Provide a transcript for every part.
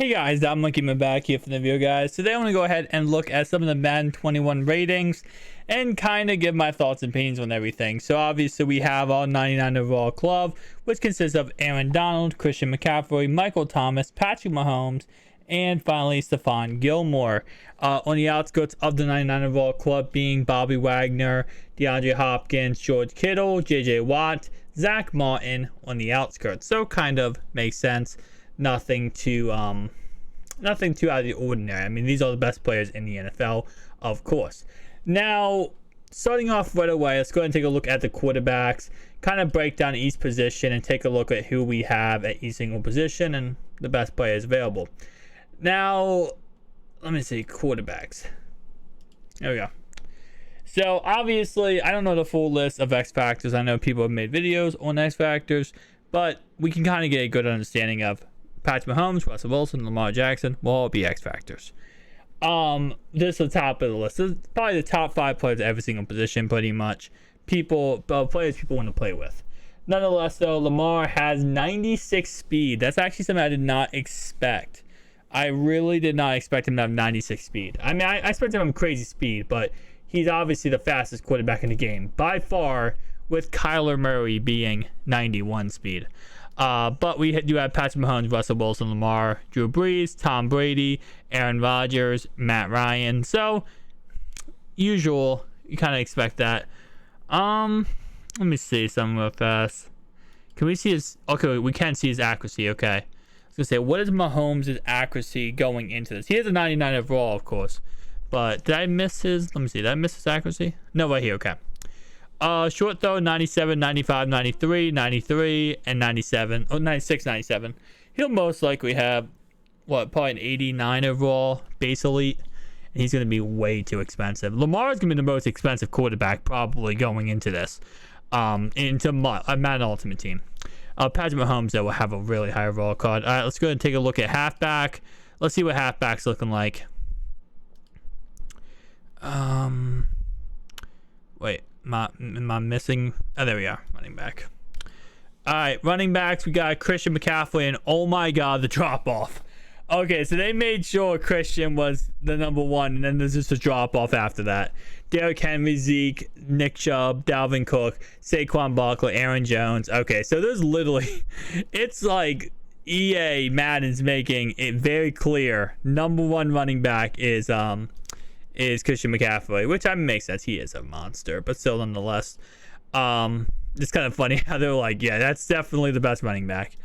Hey guys, I'm Monkey back here for the video, guys. Today I want to go ahead and look at some of the Madden 21 ratings and kind of give my thoughts and opinions on everything. So obviously we have our 99 overall club, which consists of Aaron Donald, Christian McCaffrey, Michael Thomas, Patrick Mahomes, and finally Stephon Gilmore. On the outskirts of the 99 overall club being Bobby Wagner, DeAndre Hopkins, George Kittle, JJ Watt, Zach Martin on the outskirts. So kind of makes sense. Nothing too out of the ordinary. I mean, these are the best players in the NFL, of course. Now, starting off right away, let's go ahead and take a look at the quarterbacks, kind of break down each position and take a look at who we have at each single position and the best players available. Now, let me see, quarterbacks. There we go. So, obviously, I don't know the full list of X Factors. I know people have made videos on X Factors, but we can kind of get a good understanding of Patrick Mahomes, Russell Wilson, Lamar Jackson will all be X Factors. This is the top of the list. This is probably the top 5 players at every single position, pretty much. Players people want to play with. Nonetheless, though, Lamar has 96 speed. That's actually something I did not expect. I really did not expect him to have 96 speed. I mean, I expected him crazy speed, but he's obviously the fastest quarterback in the game by far, with Kyler Murray being 91 speed. But we do have Patrick Mahomes, Russell Wilson, Lamar, Drew Brees, Tom Brady, Aaron Rodgers, Matt Ryan. So, usual. You kind of expect that. Let me see something real fast. Can we see his... Okay, we can see his accuracy. Okay. I was going to say, what is Mahomes' accuracy going into this? He has a 99 overall, of course. But did I miss his... Let me see. Did I miss his accuracy? No, right here. Okay. Short throw, 97, 95, 93, 93, and 97. Oh, 96, 97. He'll most likely have, probably an 89 overall base elite. And he's going to be way too expensive. Lamar is going to be the most expensive quarterback probably going into this. Into Madden Ultimate Team. Patrick Mahomes, though, will have a really high overall card. All right, let's go ahead and take a look at halfback. Let's see what halfback's looking like. Wait. Am I missing? Oh, there we are. Running back. All right, running backs. We got Christian McCaffrey, and oh my God, the drop off. Okay, so they made sure Christian was the number one, and then there's just a drop off after that. Derrick Henry, Zeke, Nick Chubb, Dalvin Cook, Saquon Barkley, Aaron Jones. Okay, so there's literally, it's like EA Madden's making it very clear. Number one running back is Christian McCaffrey, which makes sense. He is a monster, but still, nonetheless, it's kind of funny how they're like, yeah, that's definitely the best running back.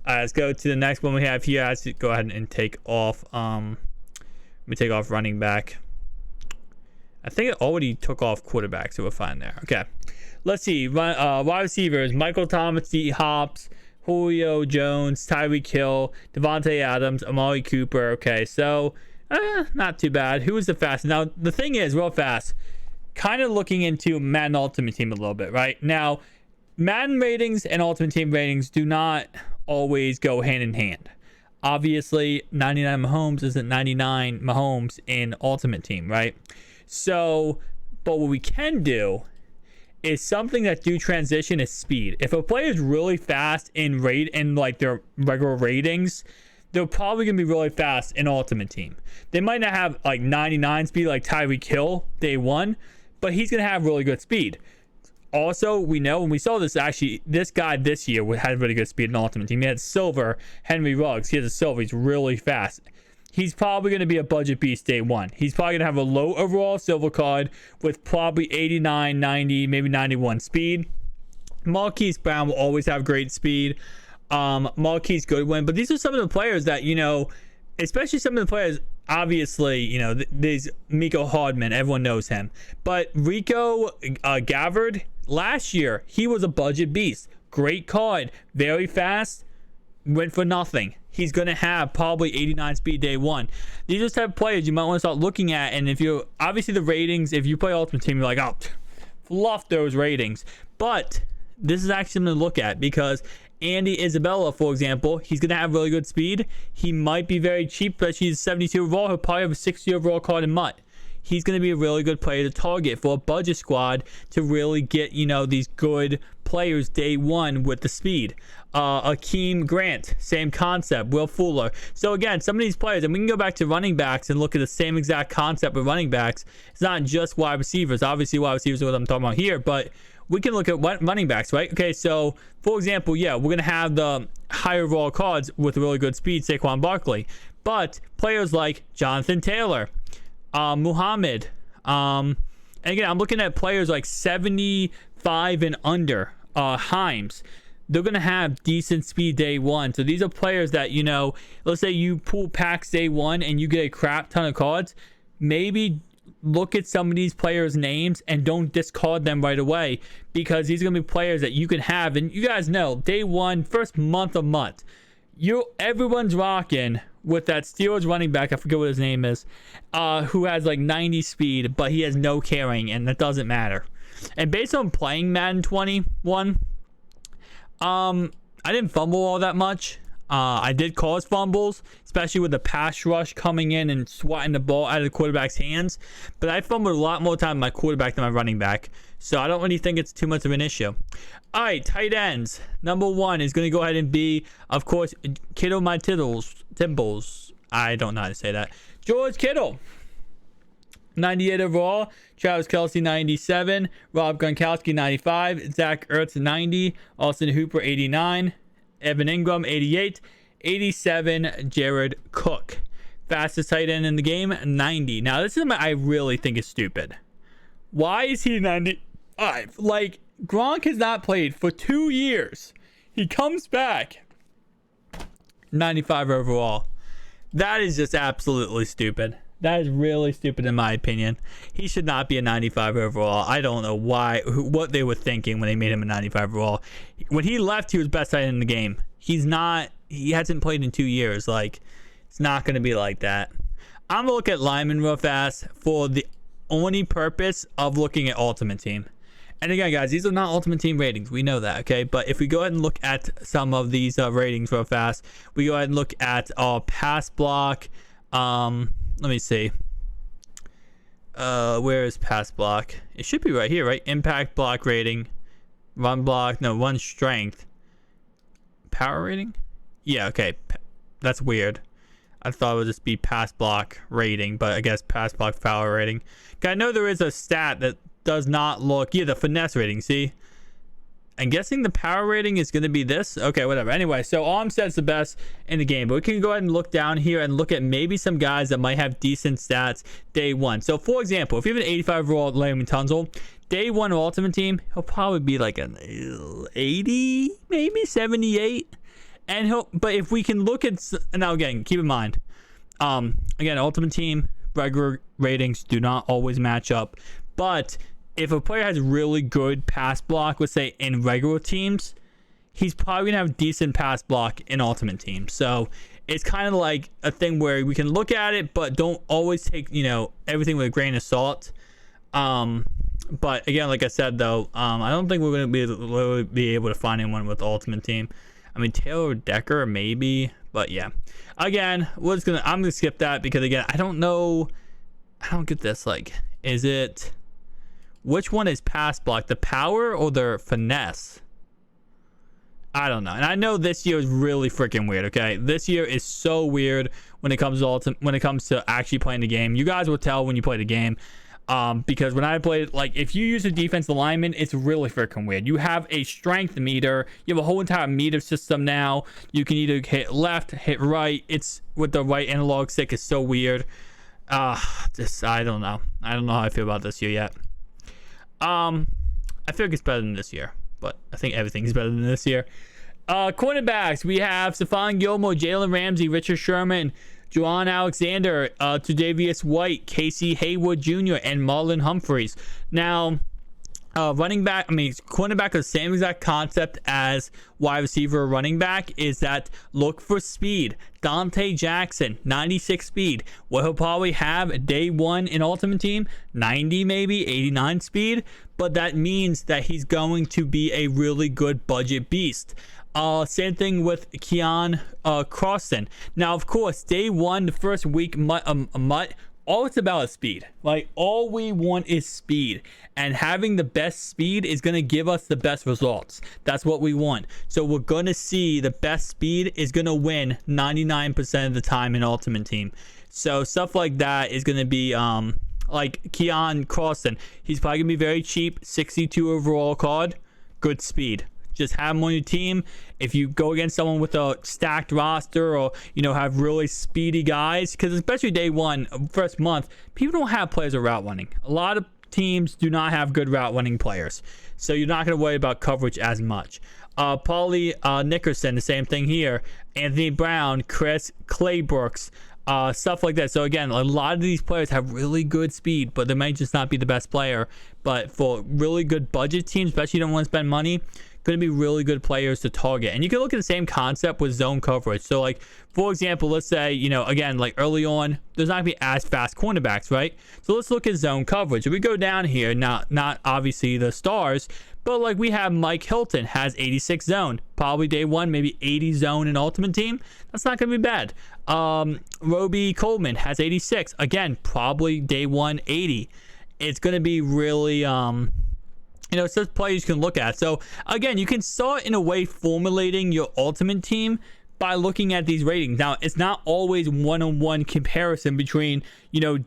Let's go to the next one we have here. Let's go ahead and take off. Let me take off running back. I think it already took off quarterback, so we're fine there. Okay, let's see. Wide receivers: Michael Thomas, D. Hops, Julio Jones, Tyreek Hill, Devontae Adams, Amari Cooper. Okay, so. Not too bad. Who is the fastest? Now, the thing is, real fast, kind of looking into Madden Ultimate Team a little bit, right? Now, Madden ratings and Ultimate Team ratings do not always go hand in hand. Obviously, 99 Mahomes isn't 99 Mahomes in Ultimate Team, right? So, but what we can do is something that do transition is speed. If a player is really fast in like their regular ratings, they're probably going to be really fast in Ultimate Team. They might not have like 99 speed like Tyreek Hill day one, but he's going to have really good speed. Also, we know when we saw this, actually, this guy this year had really good speed in Ultimate Team. He had silver, Henry Ruggs. He has a silver. He's really fast. He's probably going to be a budget beast day one. He's probably going to have a low overall silver card with probably 89, 90, maybe 91 speed. Marquise Brown will always have great speed. Marquise Goodwin, but these are some of the players that, especially some of the players, obviously, there's Miko Hardman, everyone knows him, but Rico Gabbard, last year, he was a budget beast, great card, very fast, went for nothing. He's going to have probably 89 speed day one. These are the type of players you might want to start looking at, and if you, obviously the ratings, if you play Ultimate Team, you're like, oh, fluff those ratings, but this is actually something to look at because Andy Isabella, for example, he's going to have really good speed. He might be very cheap, but he's 72 overall. He'll probably have a 60 overall card in MUT. he's going to be a really good player to target for a budget squad to really get, these good players day one with the speed. Akeem Grant, same concept. Will Fuller. So again, some of these players, and we can go back to running backs and look at the same exact concept with running backs. It's not just wide receivers. Obviously, wide receivers are what I'm talking about here, but we can look at running backs, right? Okay, so for example, yeah, we're going to have the higher overall cards with really good speed, Saquon Barkley. But players like Jonathan Taylor, Muhammad, and again, I'm looking at players like 75 and under, Himes. They're going to have decent speed day one. So these are players that, let's say you pull packs day one and you get a crap ton of cards. Maybe look at some of these players' names and don't discard them right away, because these are going to be players that you can have. And you guys know, day one, first month, everyone's rocking with that Steelers running back, I forget what his name is, who has like 90 speed, but he has no carrying, and that doesn't matter. And based on playing Madden 21, I didn't fumble all that much. I did cause fumbles, especially with the pass rush coming in and swatting the ball out of the quarterback's hands. But I fumbled a lot more time my quarterback than my running back. So I don't really think it's too much of an issue. All right, tight ends. Number one is going to go ahead and be, of course, Kittle my Timbles. I don't know how to say that. George Kittle. 98 overall. Travis Kelce 97. Rob Gronkowski 95. Zach Ertz 90. Austin Hooper 89. Evan Ingram 88. 87 Jared Cook. Fastest tight end in the game 90. Now this is what I really think is stupid. Why is he 95? Like, Gronk has not played for 2 years. He comes back 95 overall. That is just absolutely stupid. That is really stupid in my opinion. He should not be a 95 overall. I don't know what they were thinking when they made him a 95 overall. When he left, he was best tight end in the game. He hasn't played in 2 years. Like, it's not going to be like that. I'm going to look at linemen real fast for the only purpose of looking at Ultimate Team. And again, guys, these are not Ultimate Team ratings. We know that, okay? But if we go ahead and look at some of these ratings real fast, we go ahead and look at pass block. Let me see. Where is pass block? It should be right here, right? Impact block rating. Run block. No, run strength. Power rating? Yeah, okay. That's weird. I thought it would just be pass block rating, but I guess pass block power rating. I know there is a stat that does not look... Yeah, the finesse rating, see? I'm guessing the power rating is going to be this. Okay, whatever. Anyway, so Armstead's the best in the game. But we can go ahead and look down here and look at maybe some guys that might have decent stats day one. So, for example, if you have an 85 overall Larry Tunsil, day one Ultimate Team, he'll probably be like an 80, maybe 78. But if we can look at... Now, again, keep in mind, again, Ultimate Team, regular ratings do not always match up. But if a player has really good pass block, let's say in regular teams, he's probably gonna have decent pass block in Ultimate Team. So it's kind of like a thing where we can look at it, but don't always take everything with a grain of salt. But again, like I said though, I don't think we're gonna be able to find anyone with Ultimate Team. I mean, Taylor Decker maybe, but yeah. Again, I'm gonna skip that because again, I don't know. I don't get this. Like, is it? Which one is pass block, the power or the finesse? I don't know. And I know this year is really freaking weird, okay? This year is so weird when it comes to actually playing the game. You guys will tell when you play the game. Because when I played, like, if you use a defensive lineman, it's really freaking weird. You have a strength meter. You have a whole entire meter system now. You can either hit left, hit right. It's with the right analog stick. It's so weird. I don't know. I don't know how I feel about this year yet. I feel like it's better than this year, but I think everything's better than this year. Cornerbacks, we have Stephon Gilmore, Jalen Ramsey, Richard Sherman, Juwan Alexander, Tre'Davious White, Casey Hayward Jr., and Marlon Humphreys. Now, cornerback is the same exact concept as wide receiver or running back, is that look for speed. Dante Jackson, 96 speed. What he'll probably have day one in Ultimate Team, 90 maybe, 89 speed. But that means that he's going to be a really good budget beast. Same thing with Keon Crossan. Now, of course, day one, the first week, Mutt all it's about is speed. Like, all we want is speed, and having the best speed is going to give us the best results. That's what we want. So we're going to see the best speed is going to win 99% of the time in Ultimate Team. So stuff like that is going to be like Keon Crossan. He's probably going to be very cheap, 62 overall card, good speed. Just have him on your team. If you go against someone with a stacked roster, or have really speedy guys, because especially day one, first month, people don't have players with route running. A lot of teams do not have good route running players, so you're not going to worry about coverage as much. Paulie Nickerson, the same thing here. Anthony Brown, Chris Claybrooks, stuff like that. So again, a lot of these players have really good speed, but they might just not be the best player. But for really good budget teams, especially you don't want to spend money, going to be really good players to target. And you can look at the same concept with zone coverage. So like, for example, let's say, again, like early on, there's not going to be as fast cornerbacks, right? So let's look at zone coverage. If we go down here, not obviously the stars, but like we have Mike Hilton has 86 zone, probably day one, maybe 80 zone in Ultimate Team. That's not going to be bad. Roby Coleman has 86. Again, probably day one, 80. It's going to be really, it's just players you can look at. So again, you can start in a way formulating your Ultimate Team by looking at these ratings. Now, it's not always one-on-one comparison between,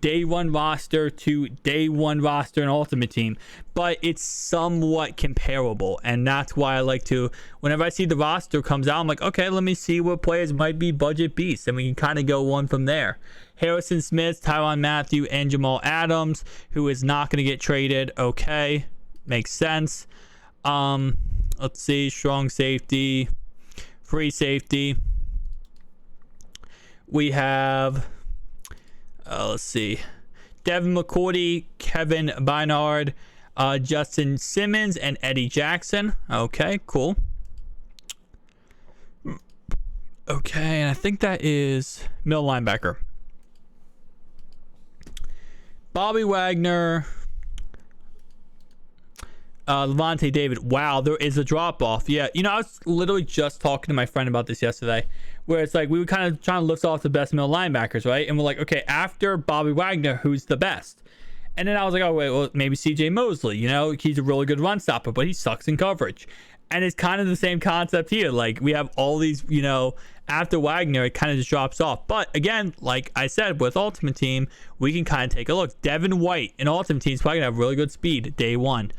day one roster to day one roster in Ultimate Team, but it's somewhat comparable. And that's why I like to, whenever I see the roster comes out, I'm like, okay, let me see what players might be budget beasts, and we can kind of go on from there. Harrison Smith, Tyrann Mathieu, and Jamal Adams, who is not going to get traded. Okay, makes sense. Let's see, strong safety, free safety. We have, let's see, Devin McCourty, Kevin Bynard, Justin Simmons, and Eddie Jackson. Okay, cool. Okay, and I think that is middle linebacker. Bobby Wagner, Levante David. Wow, there is a drop off. Yeah, I was literally just talking to my friend about this yesterday, where it's like we were kind of trying to list off the best middle linebackers, right? And we're like, okay, after Bobby Wagner, who's the best? And then I was like, oh wait, well maybe CJ Mosley. He's a really good run stopper, but he sucks in coverage. And it's kind of the same concept here. Like, we have all these, after Wagner, it kind of just drops off. But again, like I said, with Ultimate Team, we can kind of take a look. Devin White in Ultimate Team is probably going to have really good speed day one.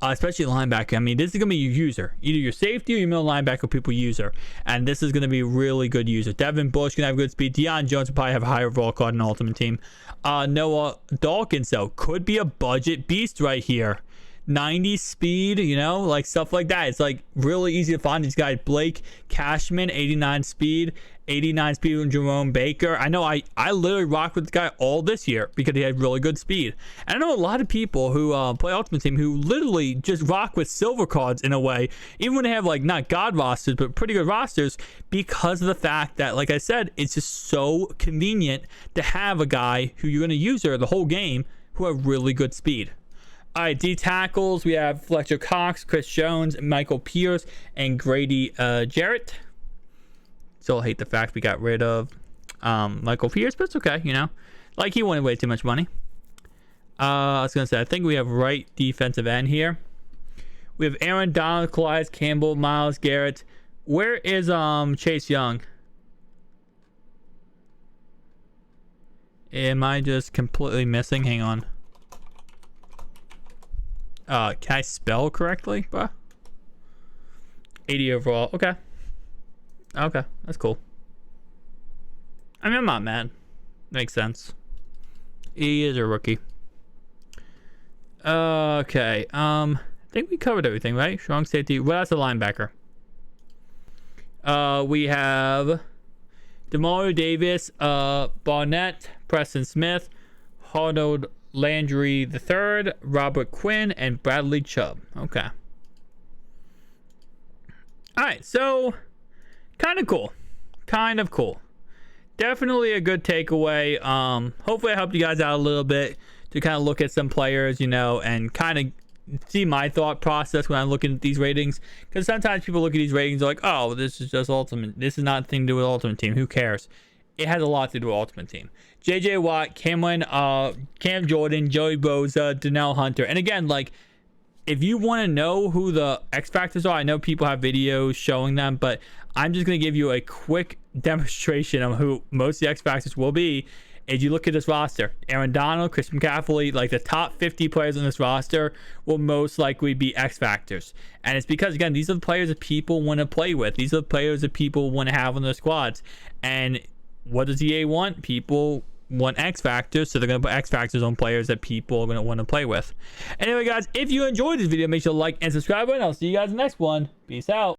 Especially linebacker. I mean, this is going to be your user. Either your safety or your middle linebacker people user. And this is going to be a really good user. Devin Bush going to have good speed. Deion Jones will probably have a higher overall card in Ultimate Team. Noah Dawkins, though, could be a budget beast right here. 90 speed, like stuff like that. It's like really easy to find these guys. Blake Cashman, 89 speed. 89 speed with Jerome Baker. I know I literally rocked with this guy all this year because he had really good speed. And I know a lot of people who play Ultimate Team who literally just rock with silver cards in a way, even when they have like not god rosters, but pretty good rosters, because of the fact that, like I said, it's just so convenient to have a guy who you're going to use the whole game who have really good speed. All right, D tackles, we have Fletcher Cox, Chris Jones, Michael Pierce, and Grady Jarrett. Still hate the fact we got rid of Michael Pierce, but it's okay, Like, he wanted way too much money. I was going to say, I think we have right defensive end here. We have Aaron Donald, Calais Campbell, Myles Garrett. Where is Chase Young? Am I just completely missing? Hang on. Can I spell correctly, bro? 80 overall. Okay. Okay, that's cool. I mean, I'm not mad. Makes sense. He is a rookie. Okay. I think we covered everything, right? Strong safety. Well, that's a linebacker. We have Demario Davis, Barnett, Preston Smith, Arnold Landry III, Robert Quinn, and Bradley Chubb. Okay. All right, so kind of cool. Definitely a good takeaway. Hopefully I helped you guys out a little bit to kind of look at some players, and kind of see my thought process when I'm looking at these ratings, because sometimes people look at these ratings like, oh, this is just Ultimate, this is not a thing to do with Ultimate Team, who cares? it has a lot to do with Ultimate Team. JJ Watt, Cam Jordan, Joey Bosa, Donnell Hunter. And again, like, if you want to know who the X Factors are, I know people have videos showing them, but I'm just going to give you a quick demonstration of who most of the X Factors will be. If you look at this roster, Aaron Donald, Christian McCaffrey, like the top 50 players on this roster will most likely be X Factors. And it's because, again, these are the players that people want to play with. These are the players that people want to have on their squads. And what does EA want? People want X Factors, so they're going to put X Factors on players that people are going to want to play with. Anyway, guys, if you enjoyed this video, make sure to like and subscribe, and I'll see you guys in the next one. Peace out.